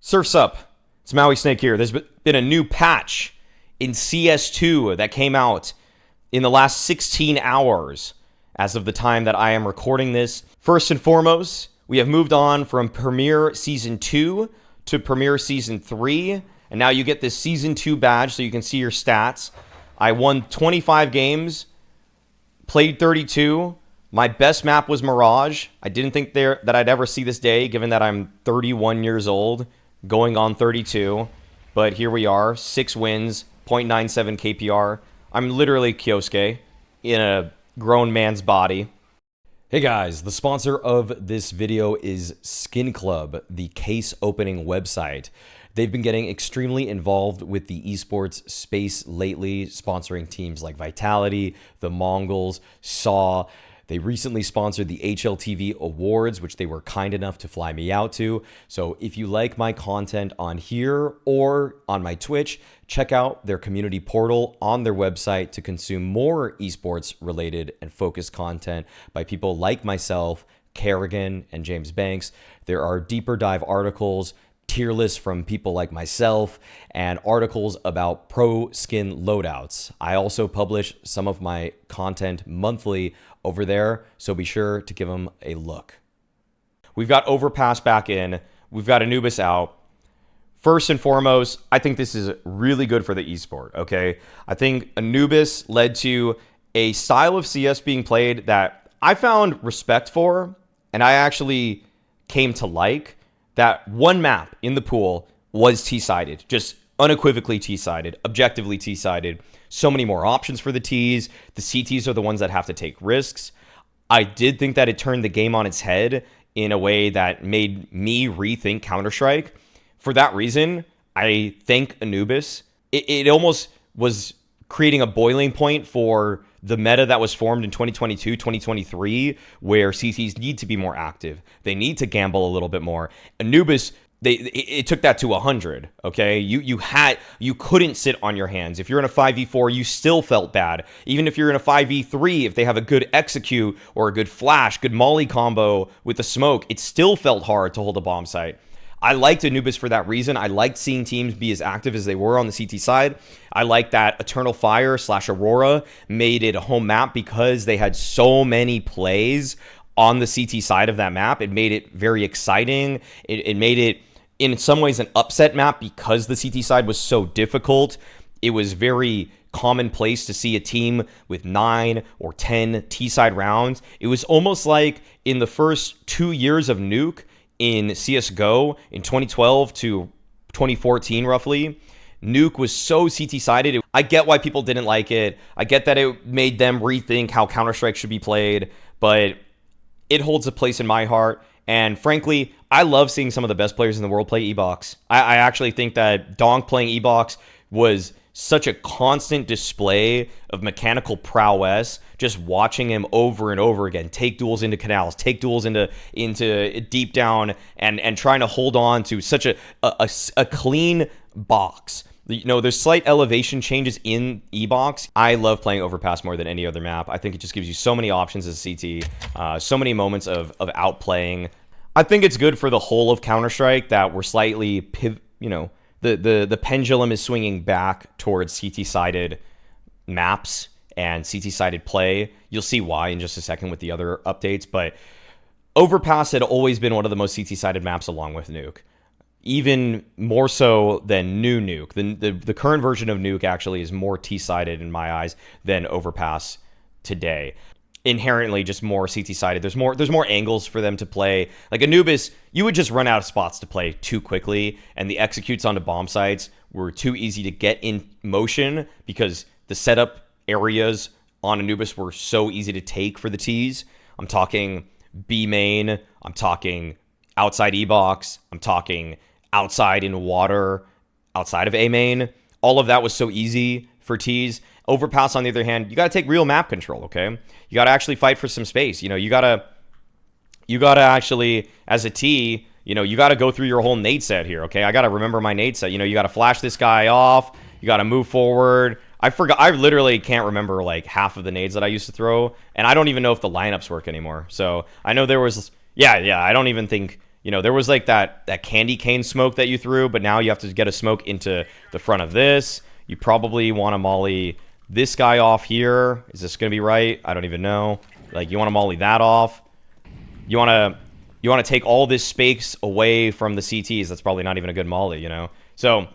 Surf's up. It's Mauisnake here. There's been a new patch in CS2 that came out in the last 16 hours as of the time that I am recording this. First and foremost, we have moved on from Premier Season 2 to Premier Season 3, and now you get this Season 2 badge so you can see your stats. I won 25 games, played 32. My best map was Mirage. I didn't think that I'd ever see this day, given that I'm 31 years old, going on 32. But here we are, 6 wins, 0.97 KPR. I'm literally Kyosuke in a grown man's body. Hey guys, the sponsor of this video is Skin Club, the case opening website. They've been getting extremely involved with the esports space lately, sponsoring teams like Vitality, the Mongols, Saw. They recently sponsored the HLTV Awards, which they were kind enough to fly me out to. So if you like my content on here or on my Twitch, check out their community portal on their website to consume more esports related and focused content by people like myself, Kerrigan, and James Banks. There are deeper dive articles, tier lists from people like myself, and articles about pro skin loadouts. I also publish some of my content monthly over there, so be sure to give them a look. We've got Overpass back in. We've got Anubis out. First and foremost, I think this is really good for the esport, okay? I think Anubis led to a style of CS being played that I found respect for, and I actually came to like. That one map in the pool was T-sided, just unequivocally T-sided, objectively T-sided. So many more options for the Ts. The CTs are the ones that have to take risks. I did think that it turned the game on its head in a way that made me rethink Counter-Strike. For that reason, I thank Anubis. It almost was creating a boiling point for the meta that was formed in 2022, 2023, where CTs need to be more active. They need to gamble a little bit more. Anubis, it took that to 100, okay? You couldn't sit on your hands. If you're in a 5v4, you still felt bad. Even if you're in a 5v3, if they have a good execute or a good flash, good molly combo with the smoke, it still felt hard to hold a bomb site. I liked Anubis for that reason. I liked seeing teams be as active as they were on the CT side. I liked that Eternal Fire / Aurora made it a home map because they had so many plays on the CT side of that map. It made it very exciting. It made it, in some ways, an upset map because the CT side was so difficult. It was very commonplace to see a team with 9 or 10 T-side rounds. It was almost like in the first 2 years of Nuke, in CSGO in 2012 to 2014 roughly, Nuke was so CT-sided. I get why people didn't like it. I get that it made them rethink how Counter-Strike should be played, but it holds a place in my heart. And frankly, I love seeing some of the best players in the world play E-Box. I actually think that Donk playing E-Box was such a constant display of mechanical prowess, just watching him over and over again take duels into canals, take duels into deep down, and trying to hold on to such a clean box. You know, there's slight elevation changes in E-Box. I love playing Overpass more than any other map. I think it just gives you so many options as a CT, so many moments of outplaying. I think it's good for the whole of Counter-Strike that we're slightly, the pendulum is swinging back towards CT-sided maps and CT-sided play. You'll see why in just a second with the other updates, but Overpass had always been one of the most CT-sided maps along with Nuke. Even more so than new Nuke. The current version of Nuke actually is more T-sided in my eyes than Overpass today. Inherently just more CT-sided. There's more angles for them to play. Like Anubis, you would just run out of spots to play too quickly, and the executes onto bomb sites were too easy to get in motion because the setup areas on Anubis were so easy to take for the Ts. I'm talking B main, I'm talking outside E-Box, I'm talking outside in water, outside of A main. All of that was so easy for Ts. Overpass, on the other hand, you got to take real map control, okay? You got to actually fight for some space. You know, you got to actually, as a T, you got to go through your whole nade set here, okay? I got to remember my nade set. You got to flash this guy off. You got to move forward. I literally can't remember like half of the nades that I used to throw, and I don't even know if the lineups work anymore. So I know there was, yeah, I don't even think, You know, there was like that candy cane smoke that you threw, but now you have to get a smoke into the front of this. You probably want to molly this guy off here. Is this going to be right? I don't even know. Like, you want to molly that off. You want to take all this space away from the CTs. That's probably not even a good molly, you know? So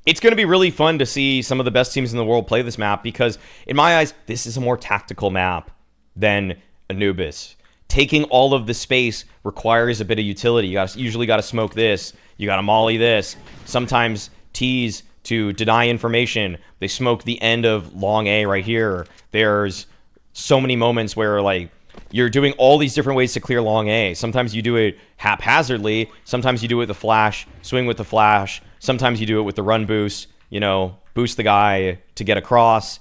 it's going to be really fun to see some of the best teams in the world play this map because, in my eyes, this is a more tactical map than Anubis. Taking all of the space requires a bit of utility. You usually got to smoke this. You got to molly this. Sometimes tease to deny information. They smoke the end of long A right here. There's so many moments where, like, you're doing all these different ways to clear long A. Sometimes you do it haphazardly. Sometimes you do it with the flash, swing with the flash. Sometimes you do it with the run boost, you know, boost the guy to get across.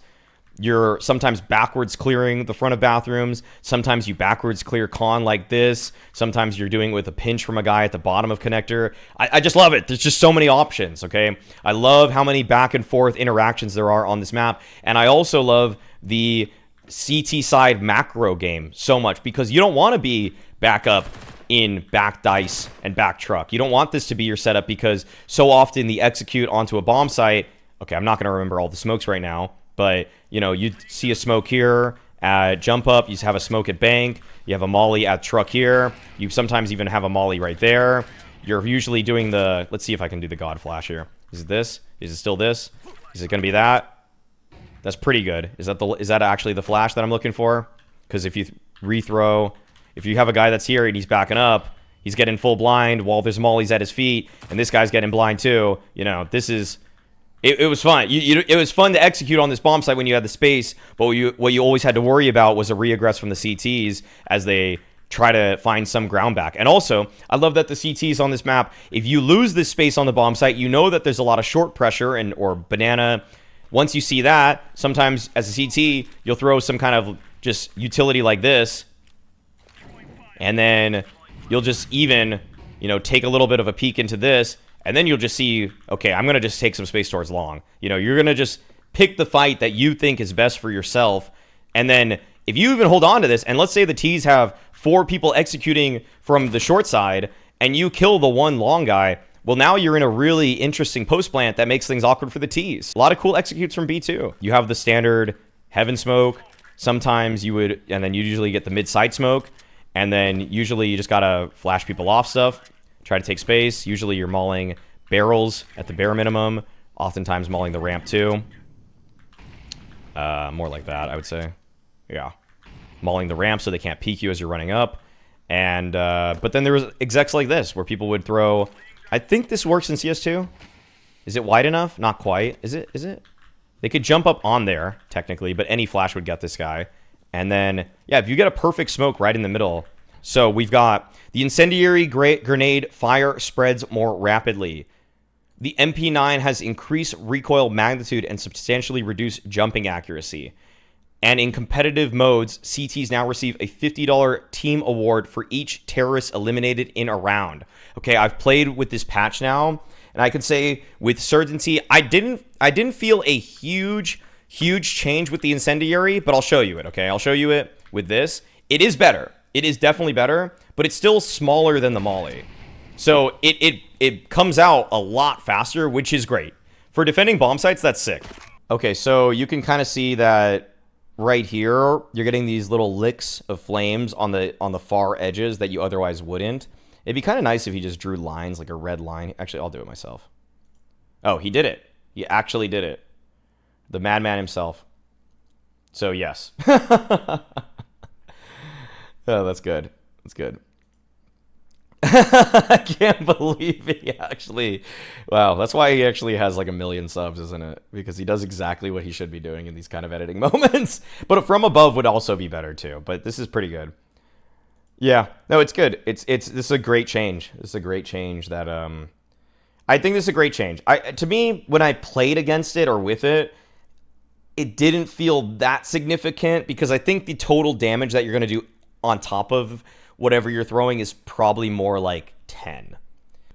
You're sometimes backwards clearing the front of bathrooms. Sometimes you backwards clear con like this. Sometimes you're doing it with a pinch from a guy at the bottom of connector. I just love it. There's just so many options, okay? I love how many back and forth interactions there are on this map. And I also love the CT side macro game so much because you don't want to be back up in back dice and back truck. You don't want this to be your setup because so often the execute onto a bomb site, okay, I'm not going to remember all the smokes right now, but you know, you see a smoke here at jump up, you have a smoke at bank, you have a molly at truck here, you sometimes even have a molly right there. You're usually doing the, let's see if I can do the God Flash here. Is it this? Is it still this? Is it going to be that? That's pretty good. Is that actually the flash that I'm looking for? Because if you rethrow, if you have a guy that's here and he's backing up, he's getting full blind while there's mollies at his feet, and this guy's getting blind too. You know, this is... It was fun. It was fun to execute on this bomb site when you had the space, but what you always had to worry about was a reaggress from the CTs as they try to find some ground back. And also, I love that the CTs on this map, if you lose this space on the bomb site, you know that there's a lot of short pressure or banana. Once you see that, sometimes as a CT, you'll throw some kind of just utility like this, and then you'll just even, you know, take a little bit of a peek into this, and then you'll just see, okay, I'm going to just take some space towards long. You know, you're going to just pick the fight that you think is best for yourself, and then if you even hold on to this, and let's say the T's have 4 people executing from the short side, and you kill the one long guy, well, now you're in a really interesting post plant that makes things awkward for the T's. A lot of cool executes from B2. You have the standard heaven smoke. Sometimes you would, and then you usually get the mid-side smoke. And then usually you just gotta flash people off stuff. Try to take space. Usually you're mauling barrels at the bare minimum. Oftentimes mauling the ramp too. More like that, I would say. Yeah. Mauling the ramp so they can't peek you as you're running up. And, but then there was execs like this where people would throw... I think this works in CS2. Is it wide enough? Not quite. Is it? They could jump up on there, technically, but any flash would get this guy. And then, yeah, if you get a perfect smoke right in the middle. So we've got the incendiary grenade fire spreads more rapidly. The MP9 has increased recoil magnitude and substantially reduced jumping accuracy. And in competitive modes, CTs now receive a $50 team award for each terrorist eliminated in a round. Okay, I've played with this patch now, and I can say with certainty, I didn't feel a huge change with the incendiary, but I'll show you it, okay? I'll show you it with this. It is better. It is definitely better, but it's still smaller than the molly. So it comes out a lot faster, which is great. For defending bomb sites, that's sick. Okay, so you can kind of see that right here, you're getting these little licks of flames on the far edges that you otherwise wouldn't. It'd be kind of nice if he just drew lines, like a red line. Actually, I'll do it myself. Oh, he did it. He actually did it. The madman himself. So, yes. Oh, that's good. That's good. I can't believe he actually... Wow, that's why he actually has like 1 million subs, isn't it? Because he does exactly what he should be doing in these kind of editing moments. But from above would also be better too. But this is pretty good. Yeah, no, it's good. This is a great change. This is a great change that I think this is a great change. To me, when I played against it or with it, it didn't feel that significant because I think the total damage that you're going to do on top of whatever you're throwing is probably more like 10.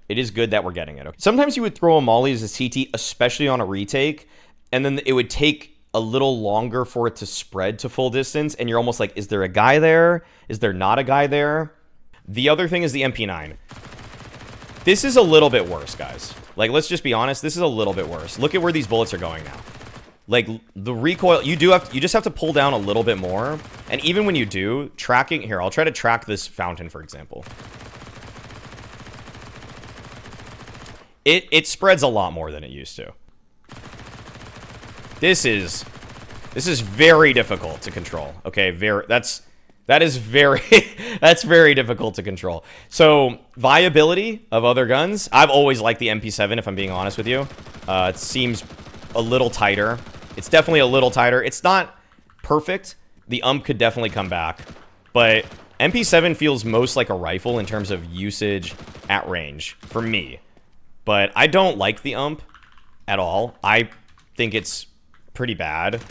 It is good that we're getting it. Okay. Sometimes you would throw a molly as a CT, especially on a retake, and then it would take a little longer for it to spread to full distance, and you're almost like, is there a guy there? Is there not a guy there? The other thing is the MP9. This is a little bit worse, guys. Like, let's just be honest. This is a little bit worse. Look at where these bullets are going now. Like, the recoil, you just have to pull down a little bit more. And even when you do, tracking, here, I'll try to track this fountain, for example. It spreads a lot more than it used to. This is very difficult to control. Okay, that is very that's very difficult to control. So, viability of other guns. I've always liked the MP7, if I'm being honest with you. It seems a little tighter. It's definitely a little tighter. It's not perfect. The could definitely come back. But MP7 feels most like a rifle in terms of usage at range for me. But I don't like the at all. I think it's pretty bad.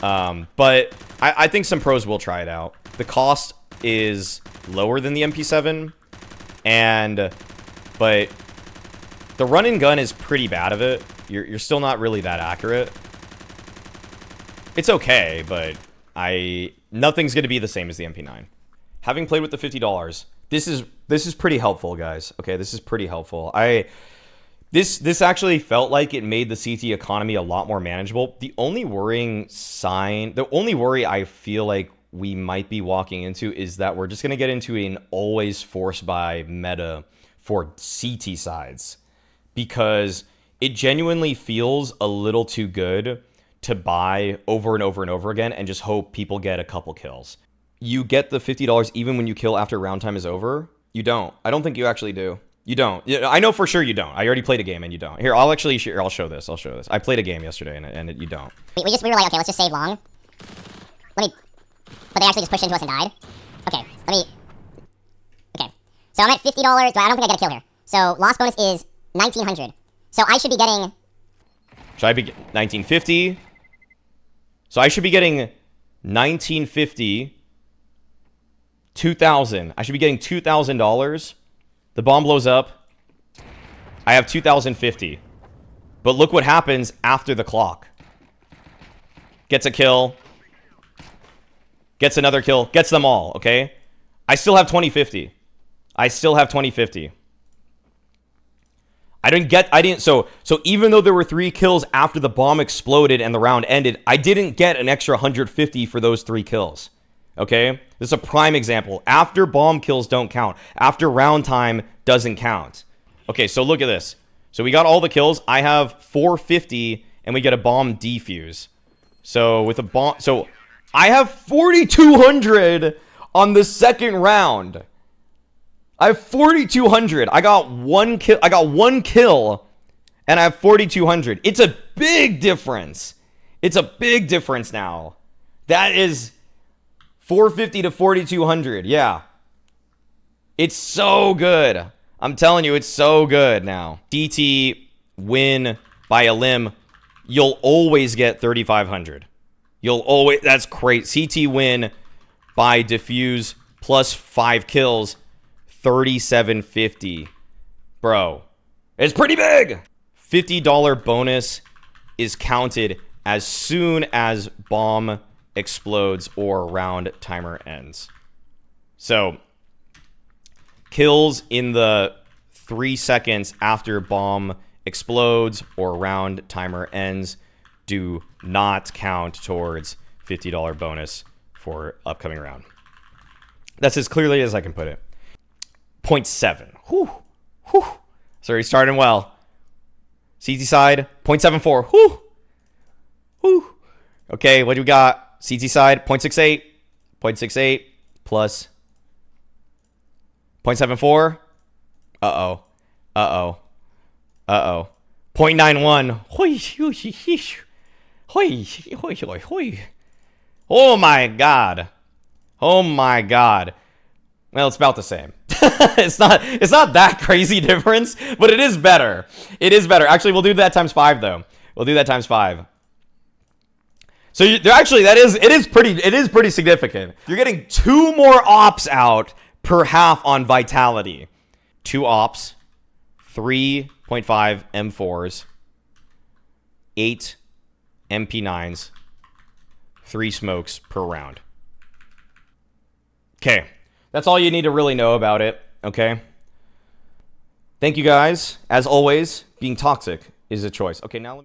But I think some pros will try it out. The cost is lower than the MP7. But the run and gun is pretty bad of it. You're still not really that accurate. It's okay, but nothing's going to be the same as the MP9. Having played with the $50, this is pretty helpful, guys. Okay, this is pretty helpful. This actually felt like it made the CT economy a lot more manageable. The only worry I feel like we might be walking into is that we're just going to get into an always force buy meta for CT sides, because it genuinely feels a little too good to buy over and over and over again and just hope people get a couple kills. You get the $50 even when you kill after round time is over? You don't. I don't think you actually do. You don't. I know for sure you don't. I already played a game and you don't. Here, I'll show this. I played a game yesterday and you don't. We were like, okay, let's just save long. But they actually just pushed into us and died. Okay, okay. So I'm at $50. Well, I don't think I get a kill here. So loss bonus is 1900. So I should be getting... Should I be 1950? So I should be getting 1950, 2000. I should be getting $2,000. The bomb blows up. I have 2050. But look what happens after the clock. Gets a kill. Gets another kill. Gets them all, okay? I still have 2050. So even though there were 3 kills after the bomb exploded and the round ended, I didn't get an extra 150 for those 3 kills. Okay? This is a prime example. After bomb kills don't count. After round time doesn't count. Okay, so look at this. So we got all the kills. I have 450 and we get a bomb defuse. So with a bomb, so I have 4,200 on the second round. I have 4,200. I got one kill and I have 4,200. It's a big difference. It's a big difference now. That is 450 to 4,200. Yeah. It's so good. I'm telling you, it's so good now. CT win by a limb. You'll always get 3,500. That's great. CT win by defuse plus 5 kills. 3,750. Bro, it's pretty big. $50 bonus is counted as soon as bomb explodes or round timer ends. So kills in the 3 seconds after bomb explodes or round timer ends do not count towards $50 bonus for upcoming round. That's as clearly as I can put it. 0.7. Whew. Whew. So he's starting well. CT side, 0.74. Whew. Whew. Okay, what do we got? CT side, 0.68. 0.68 plus 0.74. Uh-oh. Uh-oh. Uh-oh. 0.91. Oh my god. Oh my god. Well, it's about the same. It's not that crazy difference, but it is better. It is better. Actually, we'll do that times 5 though. We'll do that times 5. So it is pretty significant. You're getting 2 more ops out per half on vitality. 2 ops, 3.5 M4s, 8 MP9s, 3 smokes per round. Okay, That's all you need to really know about it, okay? Thank you guys. As always, being toxic is a choice. Okay, now